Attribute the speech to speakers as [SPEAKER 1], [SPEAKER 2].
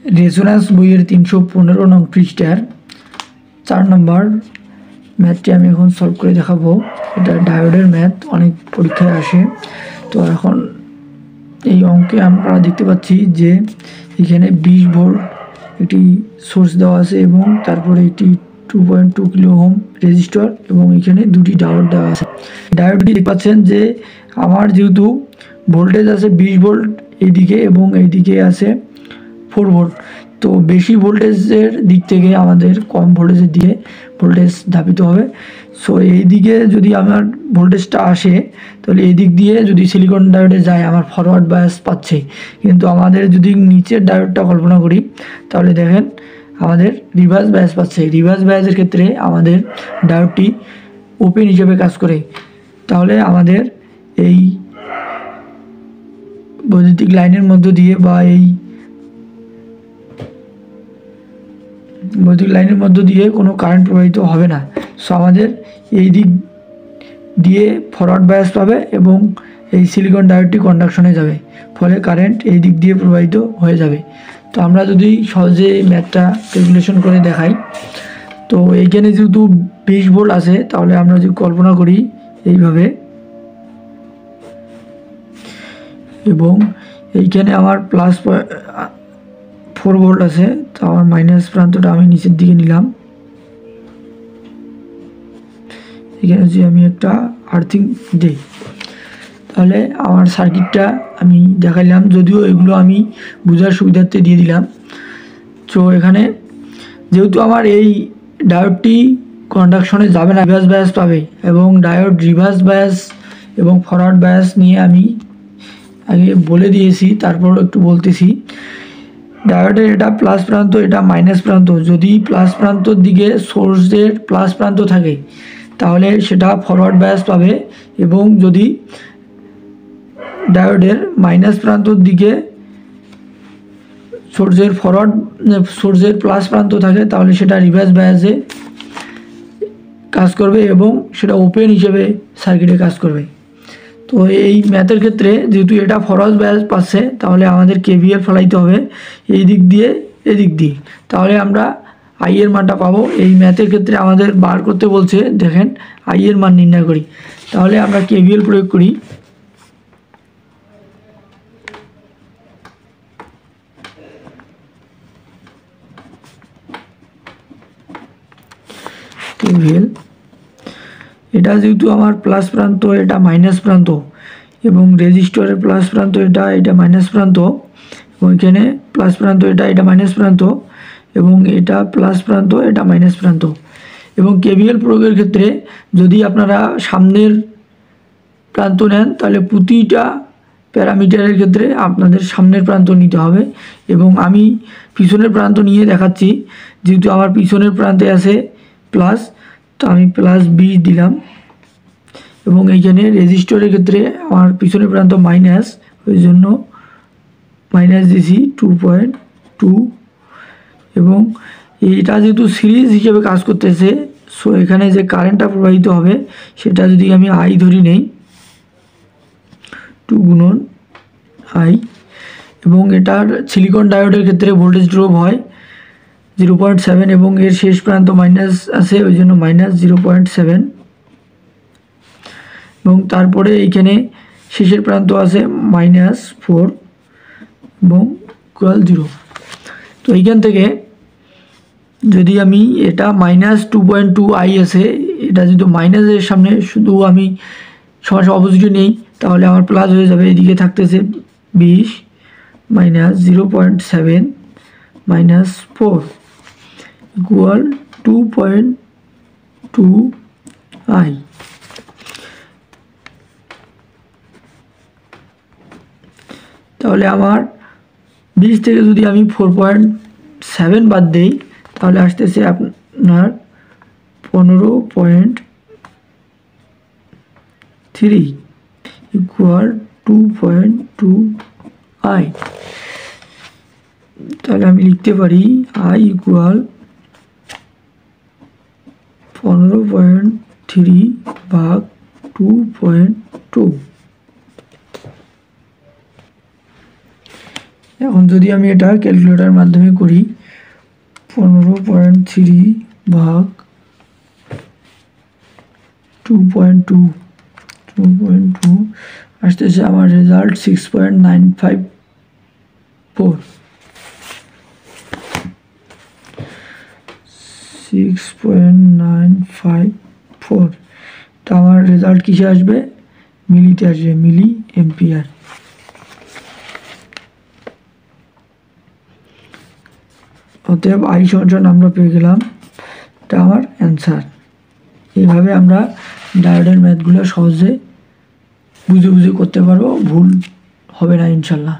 [SPEAKER 1] Resonance বইয়ের 315 নং পৃষ্ঠার 4 নম্বর ম্যাথটি আমি এখন সলভ করে দেখাবো। এটা ডায়োডের ম্যাথ, অনেক পরীক্ষায় আসে। তো এখন এই অঙ্কে আমরা দেখতে পাচ্ছি যে এখানে 20 ভোল্ট একটি সোর্স দেওয়া আছে এবং তারপরে একটি 2.2 কিলো ওহম রেজিস্টর এবং এখানে দুটি ডায়োড দেওয়া আছে। ডায়োডটি দেখতে পাচ্ছেন যে আমার যেহেতু ভোল্টেজ আছে 20 ভোল্ট এইদিকে এবং এইদিকে আছে 4 ভোল্ট, তো বেশি ভোল্টেজের দিক থেকে আমাদের কম ভোল্টেজের দিকে ভোল্টেজ ধাবিত হবে। সো এই দিকে যদি আমার ভোল্টেজটা আসে তাহলে এই দিক দিয়ে যদি সিলিকন ডায়োডে যায় আমার ফরওয়ার্ড বায়াস পাচ্ছে, কিন্তু আমাদের যদি নিচের ডায়োডটা কল্পনা করি তাহলে দেখেন আমাদের রিভার্স বায়াস পাচ্ছে। রিভার্স বায়াসের ক্ষেত্রে আমাদের ডায়োডটি ওপেন হিসেবে কাজ করে। তাহলে আমাদের এই বৈদ্যুতিক লাইনের মধ্য দিয়ে বা এই বৈদ্যুতিক লাইনের মধ্য দিয়ে কোনো কারেন্ট প্রবাহিত হবে না। সো আমাদের এই দিক দিয়ে ফরওয়ার্ড বায়াস পাবে এবং এই সিলিকন ডায়োডটি কন্ডাকশনে যাবে, ফলে কারেন্ট এই দিক দিয়ে প্রবাহিত হয়ে যাবে। তো আমরা যদি সহজে ম্যাথটা ক্যালকুলেশন করে দেখাই, তো এইখানে যেহেতু 20 ভোল্ট আছে তাহলে আমরা যদি কল্পনা করি এইভাবে, এবং এইখানে আমার প্লাস 4 ভোল্ট আছে, তো আমার মাইনাস প্রান্তটা আমি নিচের দিকে নিলাম। এখানে যদি আমি একটা আর্থিং দিই তাহলে আমার সার্কিটটা আমি দেখাইলাম, যদিও এগুলো আমি বোঝার সুবিধার্থে দিয়ে দিলাম। তো এখানে যেহেতু আমার এই ডায়োডটি কন্ডাকশনে যাবে না, রিভার্স বায়াস পাবে, এবং ডায়োড রিভার্স বায়াস এবং ফরওয়ার্ড বায়াস নিয়ে আমি আগে বলে দিয়েছি, তারপর একটু বলতেছি। ডায়োডের এটা প্লাস প্রান্ত, এটা মাইনাস প্রান্ত। যদি প্লাস প্রান্তর দিকে সোর্সের প্লাস প্রান্ত থাকে তাহলে সেটা ফরওয়ার্ড বায়াস পাবে, এবং যদি ডায়োডের মাইনাস প্রান্তর দিকে সোর্সের প্লাস প্রান্ত থাকে তাহলে সেটা রিভার্স বায়াসে কাজ করবে এবং সেটা ওপেন হিসেবে সার্কিটে কাজ করবে। তো এই ম্যাথের ক্ষেত্রে যেহেতু এটা ফরওয়ার্ড বায়াস পাচ্ছে তাহলে আমাদের কেভিএল ফলাইতে হবে এই দিক দিয়ে এদিক দিয়ে, তাহলে আমরা আই এর মানটা পাবো। এই ম্যাথের ক্ষেত্রে আমাদের বার করতে বলছে, দেখেন আই এর মান নির্ণয় করি। তাহলে আমরা কেভিএল প্রয়োগ করি। কেভিএল, এটা যেহেতু আমার প্লাস প্রান্ত, এটা মাইনাস প্রান্ত, এবং রেজিস্টরের প্লাস প্রান্ত এটা মাইনাস প্রান্ত, এবং এখানে প্লাস প্রান্ত এটা মাইনাস প্রান্ত, এবং এটা প্লাস প্রান্ত, এটা মাইনাস প্রান্ত। এবং কেভিএল প্রয়োগের ক্ষেত্রে যদি আপনারা সামনের প্রান্ত নেন তাহলে প্রতিটা প্যারামিটারের ক্ষেত্রে আপনাদের সামনের প্রান্ত নিতে হবে, এবং আমি পিছনের প্রান্ত নিয়ে দেখাচ্ছি। যেহেতু আমার পিছনের প্রান্তে আছে প্লাস, তো আমি প্লাস 20 দিলাম, এবং এইখানে রেজিস্টরের ক্ষেত্রে আমার পিছনের প্রান্ত মাইনাস, ওই জন্য মাইনাস দিছি 2.2, এবং এটা যেহেতু সিরিজ হিসেবে কাজ করতেছে, সো এখানে যে কারেন্টটা প্রবাহিত হবে সেটা যদি আমি আই ধরি নেই, 2 গুণন আই, এবং এটার সিলিকন ডায়োডের ক্ষেত্রে ভোল্টেজ ড্রপ হয় 0.7, এবং এর শেষ প্রান্ত মাইনাস আছে, ওই জন্য মাইনাস 0.7, এবং তারপরে এইখানে শেষের প্রান্ত আছে -4 এবং ইকুয়াল 0। তো এইখান থেকে যদি আমি এটা -2.2 আই আছে, এটা যদি মাইনাসের সামনে শুধু আমি সরাসরি অপোজিটে নেই তাহলে আমার প্লাস হয়ে যাবে। এদিকে থাকতেছে 20 -0.7 -4 ইকুয়াল 2.2 আই। তাহলে আমার 20 থেকে যদি আমি 4.7 বাদ দেই তাহলে আসতেছে আপনার 15.3 ইকুয়াল 2.2 আই। তাহলে আমি লিখতে পারি আই ইকুয়াল 15.3 ভাগ 2.2। এখন যদি আমি এটা ক্যালকুলেটরের মাধ্যমে করি 15.3 ভাগ 2.2 আসতেছে আমার রেজাল্ট 6.954 6.954 তো আমার রেজাল্ট কিসে আসবে মিলিতে আসবে মিলি এম্পিয়ার অতএব আই সমান আমরা পেয়ে গেলাম এটা আমার অ্যান্সার এইভাবে আমরা ডায়োডের ম্যাথগুলো সহজে বুঝে বুঝে করতে পারবো ভুল হবে না ইনশাল্লাহ